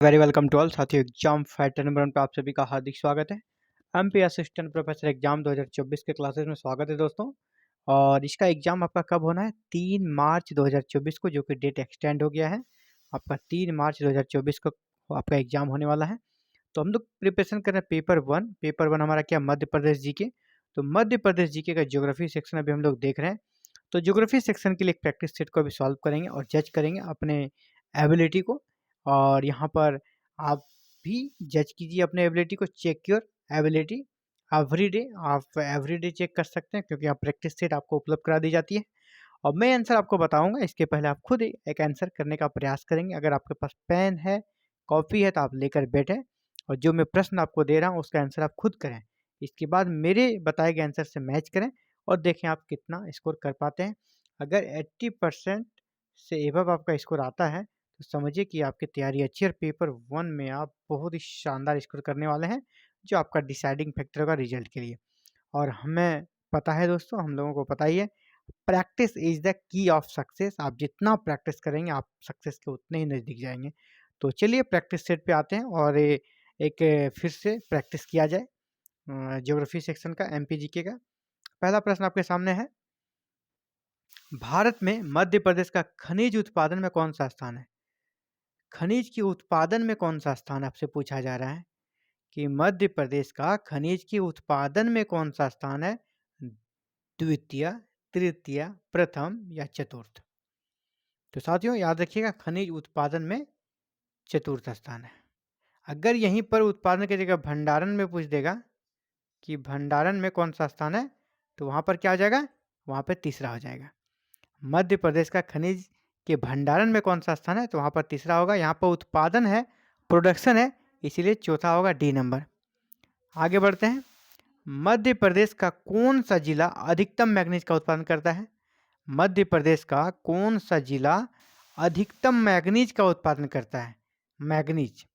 Very welcome to all साथियों। Exam fighter number 1 पे आप सभी का हार्दिक स्वागत है। एमपी असिस्टेंट प्रोफेसर एग्जाम 2024 के क्लासेस में स्वागत है दोस्तों। और इसका एग्जाम आपका कब होना है? 3 मार्च 2024 को, जो कि डेट एक्सटेंड हो गया है। आपका 3 मार्च 2024 को आपका एग्जाम होने वाला है। तो हम लोग प्रिपरेशन कर रहे हैं पेपर वन हमारा क्या, मध्य प्रदेश जीके। तो मध्य प्रदेश जीके का ज्योग्राफी सेक्शन अभी हम लोग देख रहे हैं। तो ज्योग्राफी सेक्शन के लिए एक प्रैक्टिस सेट को अभी सॉल्व करेंगे और जज करेंगे अपने एबिलिटी को। और यहाँ पर आप भी जज कीजिए अपने एबिलिटी को, check your ability every day. आप एवरी डे चेक कर सकते हैं क्योंकि आप प्रैक्टिस सेट आपको उपलब्ध करा दी जाती है। और मैं आंसर आपको बताऊंगा, इसके पहले आप खुद एक आंसर करने का प्रयास करेंगे। अगर आपके पास पेन है, कॉपी है, तो आप लेकर बैठे और जो मैं प्रश्न आपको दे रहा हूँ उसका आंसर आप खुद करें। इसके बाद मेरे बताए गए आंसर से मैच करें और देखें आप कितना स्कोर कर पाते हैं। अगर 80% से एबव आपका स्कोर आता है तो समझिए कि आपकी तैयारी अच्छी है और पेपर 1 में आप बहुत ही शानदार स्कोर करने वाले हैं, जो आपका डिसाइडिंग फैक्टर होगा रिजल्ट के लिए। और हमें पता है दोस्तों, हम लोगों को पता ही है, practice is the key of success. आप जितना प्रैक्टिस करेंगे आप सक्सेस के उतने ही नज़दीक जाएंगे। तो चलिए प्रैक्टिस सेट पे आते हैं और फिर से प्रैक्टिस किया जाए ज्योग्राफी सेक्शन का, एमपी जीके का। पहला प्रश्न आपके सामने है, भारत में मध्य प्रदेश का खनिज उत्पादन में कौन सा स्थान है? खनिज के उत्पादन में कौन सा स्थान आपसे पूछा जा रहा है कि मध्य प्रदेश का खनिज के उत्पादन में कौन सा स्थान है? द्वितीय, तृतीय, प्रथम या चतुर्थ? तो साथियों याद रखिएगा, खनिज उत्पादन में चतुर्थ स्थान है। अगर यहीं पर उत्पादन की जगह भंडारण में पूछ देगा कि भंडारण में कौन सा स्थान है, तो वहां पर क्या हो जाएगा? वहां पर तीसरा हो जाएगा। मध्य प्रदेश का खनिज के भंडारण में कौन सा स्थान है, तो वहां पर तीसरा होगा। यहाँ पर उत्पादन है, प्रोडक्शन है, इसीलिए चौथा होगा, डी नंबर। आगे बढ़ते हैं। मध्य प्रदेश का कौन सा जिला अधिकतम मैग्नीज का उत्पादन करता है? मध्य प्रदेश का कौन सा जिला अधिकतम मैग्नीज का उत्पादन करता है? मैग्नीज,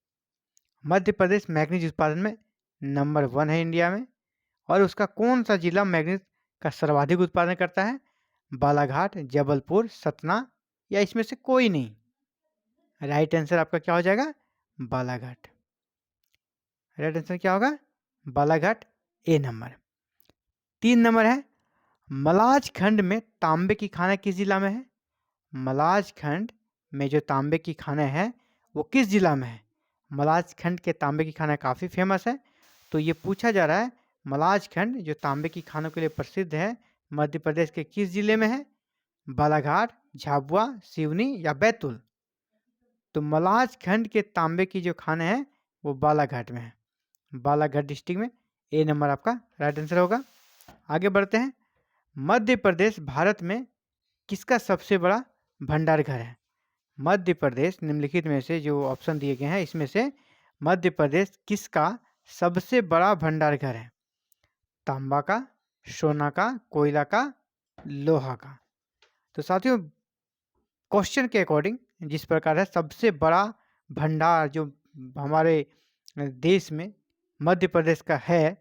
मध्य प्रदेश मैग्नीज उत्पादन में नंबर 1 है इंडिया में। और उसका कौन सा जिला मैग्नीज का सर्वाधिक उत्पादन करता है? बालाघाट, जबलपुर, सतना या इसमें से कोई नहीं? राइट आंसर आपका क्या हो जाएगा? बालाघाट। राइट आंसर क्या होगा? बालाघाट, ए नंबर। 3 नंबर है, मलाज खंड में तांबे की खाना किस जिला में है? मलाज खंड में जो तांबे की खाना है वो किस जिला में है? मलाज खंड के तांबे की खाना काफ़ी फेमस है। तो ये पूछा जा रहा है, मलाज खंड जो तांबे की खानों के लिए प्रसिद्ध है, मध्य प्रदेश के किस जिले में है? बालाघाट, झाबुआ, सिवनी या बैतूल? तो मलाज खंड के तांबे की जो खाने हैं वो बालाघाट में है, बालाघाट डिस्ट्रिक्ट में। ए नंबर आपका राइट आंसर होगा। आगे बढ़ते हैं। मध्य प्रदेश भारत में किसका सबसे बड़ा भंडार घर है? मध्य प्रदेश निम्नलिखित में से जो ऑप्शन दिए गए हैं इसमें से मध्य प्रदेश किसका सबसे बड़ा भंडार घर है? तांबा का, सोना का, कोयला का, लोहा का? तो साथियों क्वेश्चन के अकॉर्डिंग जिस प्रकार है, सबसे बड़ा भंडार जो हमारे देश में मध्य प्रदेश का है,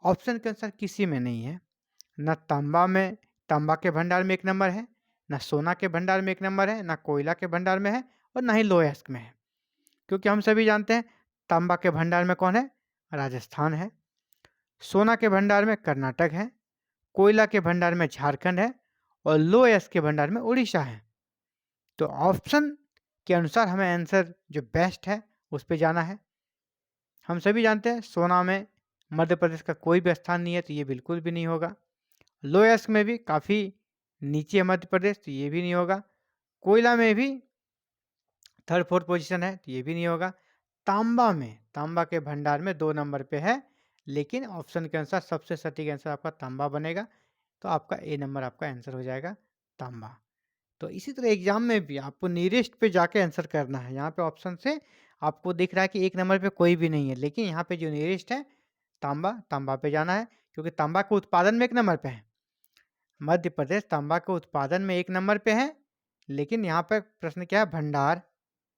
ऑप्शन के अनुसार किसी में नहीं है। न तांबा में, तांबा के भंडार में 1 नंबर है, ना सोना के भंडार में 1 नंबर है, ना कोयला के भंडार में है और ना ही लोएस्क में है। क्योंकि हम सभी जानते हैं तांबा के भंडार में कौन है? राजस्थान है। सोना के भंडार में कर्नाटक है। कोयला के भंडार में झारखंड है और लोएस्क के भंडार में उड़ीसा है। तो ऑप्शन के अनुसार हमें आंसर जो बेस्ट है उस पर जाना है। हम सभी जानते हैं सोना में मध्य प्रदेश का कोई भी स्थान नहीं है, तो ये बिल्कुल भी नहीं होगा। लोएस्क में भी काफ़ी नीचे है मध्य प्रदेश, तो ये भी नहीं होगा। कोयला में भी 3rd-4th पोजीशन है, तो ये भी नहीं होगा। तांबा में, तांबा के भंडार में 2 नंबर पे है, लेकिन ऑप्शन के अनुसार सबसे सटीक आंसर आपका तांबा बनेगा। तो आपका ए नंबर आपका आंसर हो जाएगा, तांबा। तो इसी तरह एग्जाम में भी आपको नियरेस्ट पे जाके आंसर करना है। यहाँ पे ऑप्शन से आपको दिख रहा है कि 1 नंबर पे कोई भी नहीं है, लेकिन यहाँ पे जो नियरेस्ट है तांबा, तांबा पे जाना है, क्योंकि तांबा के उत्पादन में 1 नंबर पे है। मध्य प्रदेश तांबा के उत्पादन में 1 नंबर पे है, लेकिन यहाँ पर प्रश्न क्या है? भंडार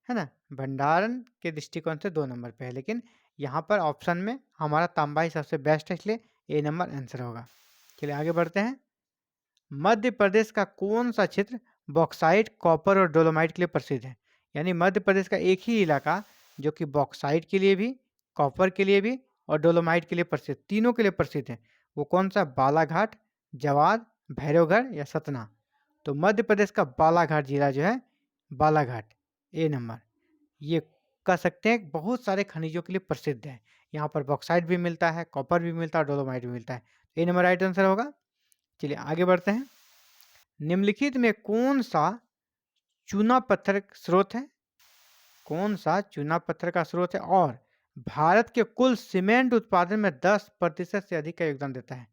है ना, भंडारण के दृष्टिकोण से 2 नंबर पे है, लेकिन यहाँ पर ऑप्शन में हमारा तांबा ही सबसे बेस्ट है, इसलिए ए नंबर आंसर होगा। चलिए आगे बढ़ते हैं। मध्य प्रदेश का कौन सा क्षेत्र बॉक्साइट, कॉपर और डोलोमाइट के लिए प्रसिद्ध है? यानी मध्य प्रदेश का एक ही इलाका जो कि बॉक्साइट के लिए भी, कॉपर के लिए भी और डोलोमाइट के लिए प्रसिद्ध, तीनों के लिए प्रसिद्ध है। वो कौन सा? बालाघाट, जवाद, भैरवगढ़ या सतना? तो मध्य प्रदेश का बालाघाट जिला जो है, बालाघाट ए नंबर, ये कह सकते हैं बहुत सारे खनिजों के लिए प्रसिद्ध है। यहाँ पर बॉक्साइट भी मिलता है, कॉपर भी मिलता है, डोलोमाइट भी मिलता है। ए नंबर राइट आंसर होगा। चलिए आगे बढ़ते हैं। निम्नलिखित में कौन सा चूना पत्थर स्रोत है? कौन सा चूना पत्थर का स्रोत है और भारत के कुल सीमेंट उत्पादन में 10% से अधिक का योगदान देता है?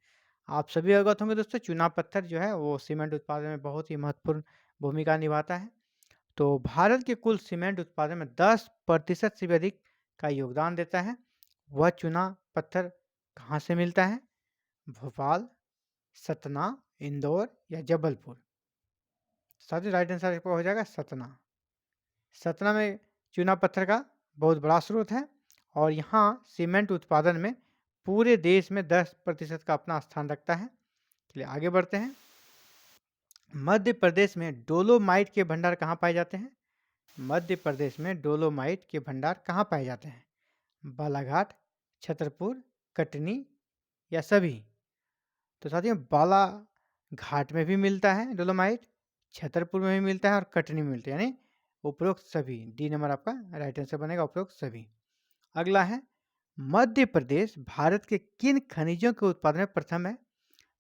आप सभी अवगत होंगे दोस्तों, चूना पत्थर जो है वो सीमेंट उत्पादन में बहुत ही महत्वपूर्ण भूमिका निभाता है। तो भारत के कुल सीमेंट उत्पादन में 10% से भी अधिक का योगदान देता है। वह चूना पत्थर कहाँ से मिलता है? भोपाल, सतना, इंदौर या जबलपुर? साथ ही राइट आंसर हो जाएगा सतना। सतना में चूना पत्थर का बहुत बड़ा स्रोत है और यहाँ सीमेंट उत्पादन में पूरे देश में 10% का अपना स्थान रखता है। चलिए आगे बढ़ते हैं। मध्य प्रदेश में डोलोमाइट के भंडार कहाँ पाए जाते हैं? मध्य प्रदेश में डोलोमाइट के भंडार कहाँ पाए जाते हैं? बालाघाट, छतरपुर, कटनी या सभी? तो साथियों बालाघाट में भी मिलता है डोलोमाइट, छतरपुर में भी मिलता है और कटनी में मिलता है, यानी उपरोक्त सभी। डी नंबर आपका राइट आंसर बनेगा, उपरोक्त सभी। अगला है, मध्य प्रदेश भारत के किन खनिजों के उत्पादन में प्रथम है?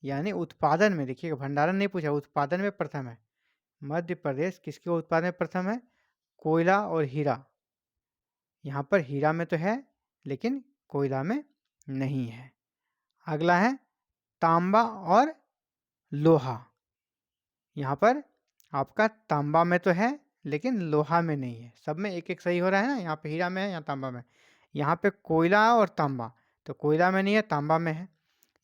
यानी उत्पादन में, देखिएगा भंडारण नहीं पूछा, उत्पादन में प्रथम है। मध्य प्रदेश किसके उत्पादन में प्रथम है? कोयला और हीरा। यहाँ पर हीरा में तो है लेकिन कोयला में नहीं है। अगला है तांबा और लोहा। यहाँ पर आपका तांबा में तो है लेकिन लोहा में नहीं है। सब में एक एक सही हो रहा है ना, यहाँ पे हीरा में है, यहाँ तांबा में। यहाँ पे कोयला और तांबा, तो कोयला में नहीं है, तांबा में है।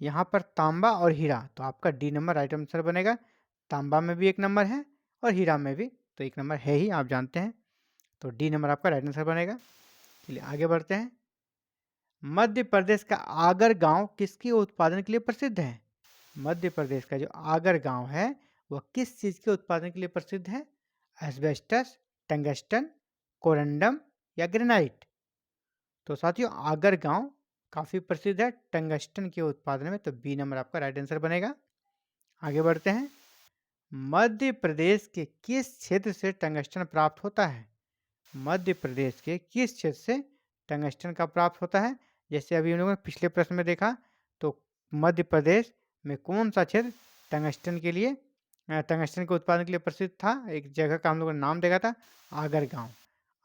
यहाँ पर तांबा और हीरा, तो आपका डी नंबर राइट आंसर बनेगा। तांबा में भी 1 नंबर है और हीरा में भी तो 1 नंबर है ही, आप जानते हैं। तो डी नंबर आपका राइट आंसर बनेगा। चलिए आगे बढ़ते हैं। मध्य प्रदेश का आगर गांव किसके उत्पादन के लिए प्रसिद्ध है? मध्य प्रदेश का जो आगर गांव है वह किस चीज के उत्पादन के लिए प्रसिद्ध है? एस्बेस्टस, टंगस्टन, कोरंडम या ग्रेनाइट? तो साथियों आगर गांव काफी प्रसिद्ध है टंगस्टन के उत्पादन में, तो बी नंबर आपका राइट आंसर बनेगा। आगे बढ़ते हैं। मध्य प्रदेश के किस क्षेत्र से टंगस्टन प्राप्त होता है? मध्य प्रदेश के किस क्षेत्र से टंगस्टन का प्राप्त होता है? जैसे अभी हम लोगों ने पिछले प्रश्न में देखा, तो मध्य प्रदेश में कौन सा क्षेत्र टंगस्टन के लिए, टंगस्टन के उत्पादन के लिए प्रसिद्ध था? एक जगह का हम लोगों ने नाम देखा था, आगर गांव।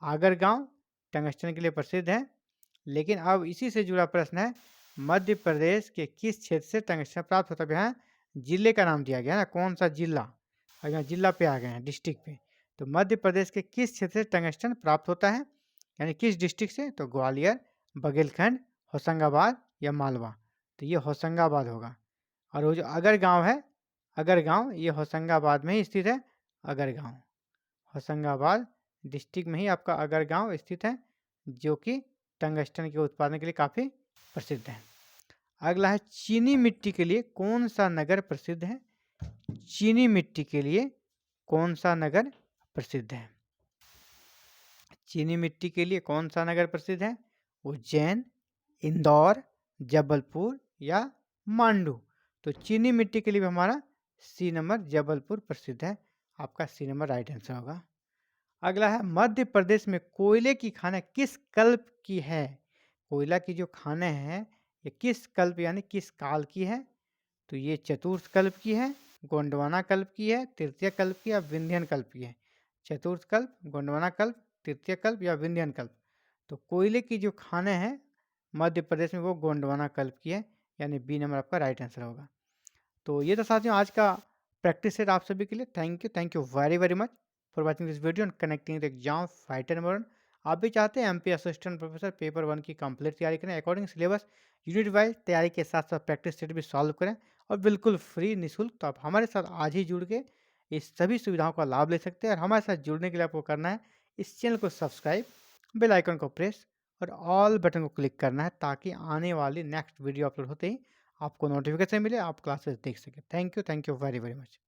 आगर गांव टंगस्टन के लिए प्रसिद्ध है। लेकिन अब इसी से जुड़ा प्रश्न है, मध्य प्रदेश के किस क्षेत्र से टंगस्टन प्राप्त होता है? यहाँ जिले का नाम दिया गया ना, कौन सा जिला, और यहाँ जिला पे आ गए हैं, डिस्ट्रिक्ट पे। तो मध्य प्रदेश के किस क्षेत्र से टंगस्टन प्राप्त होता है, यानी किस डिस्ट्रिक्ट से? तो ग्वालियर, बघेलखंड, होशंगाबाद या मालवा? तो ये होशंगाबाद होगा। और वो जो अगर गांव है, अगर गांव, ये होशंगाबाद में ही स्थित है। अगर गांव होशंगाबाद डिस्ट्रिक्ट में ही आपका अगर गांव स्थित है, जो कि टंगस्टन के उत्पादन के लिए काफ़ी प्रसिद्ध है। अगला है, चीनी मिट्टी के लिए कौन सा नगर प्रसिद्ध है? चीनी मिट्टी के लिए कौन सा नगर प्रसिद्ध है? चीनी मिट्टी के लिए कौन सा नगर प्रसिद्ध है? उज्जैन, इंदौर, जबलपुर या मांडू? तो चीनी मिट्टी के लिए भी हमारा सी नंबर जबलपुर प्रसिद्ध है। आपका सी नंबर राइट आंसर होगा। अगला है, मध्य प्रदेश में कोयले की खानें किस कल्प की है? कोयला की जो खानें हैं ये किस कल्प यानी किस काल की है? तो ये चतुर्थ कल्प की है, गोंडवाना कल्प की है, तृतीय कल्प की या विंध्यन कल्प की है? चतुर्थ कल्प, गोंडवाना कल्प, तृतीय कल्प या विंध्यन कल्प? तो कोयले की जो खानें हैं मध्य प्रदेश में वो गोंडवाना कल्प की है, यानी बी नंबर आपका राइट आंसर होगा। तो ये तो साथियों आज का प्रैक्टिस सेट आप सभी के लिए। Thank you very very much for watching this video and connecting the exam fighter number 1। आप भी चाहते हैं एमपी असिस्टेंट प्रोफेसर पेपर 1 की कंप्लीट तैयारी करें, अकॉर्डिंग सिलेबस यूनिट वाइज तैयारी के साथ साथ प्रैक्टिस सेट भी सॉल्व करें और बिल्कुल फ्री निःशुल्क, तो आप हमारे साथ आज ही जुड़ के इस सभी सुविधाओं का लाभ ले सकते हैं। और हमारे साथ जुड़ने के लिए आपको करना है इस चैनल को सब्सक्राइब, बेल आइकन को प्रेस और ऑल बटन को क्लिक करना है, ताकि आने वाली नेक्स्ट वीडियो अपलोड होते ही आपको नोटिफिकेशन मिले, आप क्लासेस देख सकें। Thank you very very much.